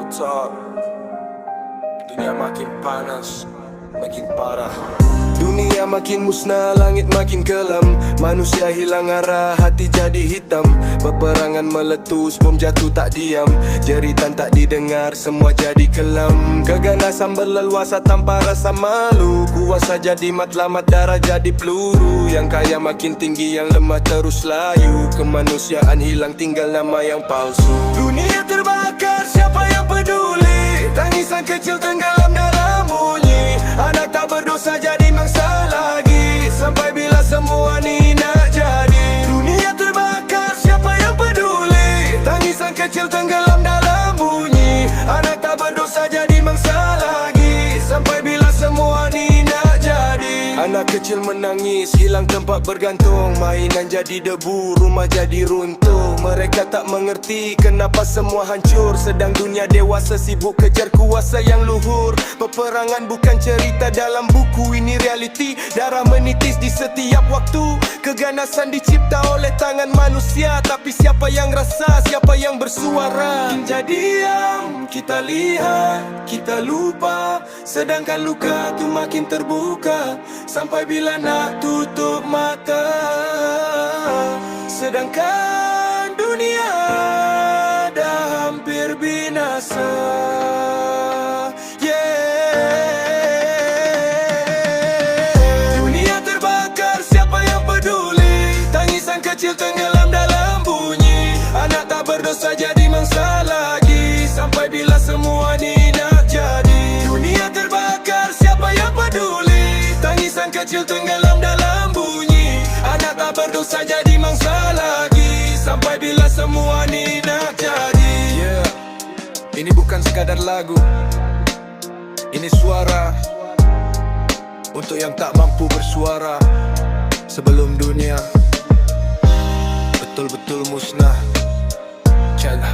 Talk. Dunia makin panas, makin parah. Dunia makin musnah, langit makin kelam. Manusia hilang arah, hati jadi hitam. Peperangan meletus, bom jatuh tak diam. Jeritan tak didengar, semua jadi kelam. Keganasan berleluasa tanpa rasa malu. Kuasa jadi matlamat, darah jadi peluru. Yang kaya makin tinggi, yang lemah terus layu. Kemanusiaan hilang, tinggal nama yang palsu. Dunia terbakar, siapa yang peduli? Tangisan kecil tenggelam dalam bunyi. Anak tak berdosa jadi mangsa lagi. Sampai bila semua ni nak jadi? Dunia terbakar, siapa yang peduli? Tangisan kecil tenggelam dalam bunyi. Anak tak berdosa jadi mangsa lagi. Sampai bila semua ni nak jadi? Anak kecil menangis, hilang tempat bergantung. Mainan jadi debu, rumah jadi runtuh. Mereka tak mengerti kenapa semua hancur. Sedang dunia dewasa sibuk kejar kuasa yang luhur. Peperangan bukan cerita dalam buku, ini realiti. Darah menitis di setiap waktu. Keganasan dicipta oleh tangan manusia. Tapi siapa yang rasa, siapa yang bersuara? Jadi diam, kita lihat, kita lupa. Sedangkan luka tu makin terbuka. Sampai bila nak tutup mata? Sedangkan dunia dah hampir binasa. Dunia terbakar, siapa yang peduli? Tangisan kecil tenggelam dalam bunyi. Anak tak berdosa jadi mangsa lagi. Sampai bila semua ni nak jadi? Dunia terbakar, siapa yang peduli? Tangisan kecil tenggelam dalam bunyi. Anak tak berdosa jadi mangsa lagi. Sampai bila semua ni nak jadi? Ini bukan sekadar lagu, ini suara untuk yang tak mampu bersuara. Sebelum dunia betul-betul musnah, jaga.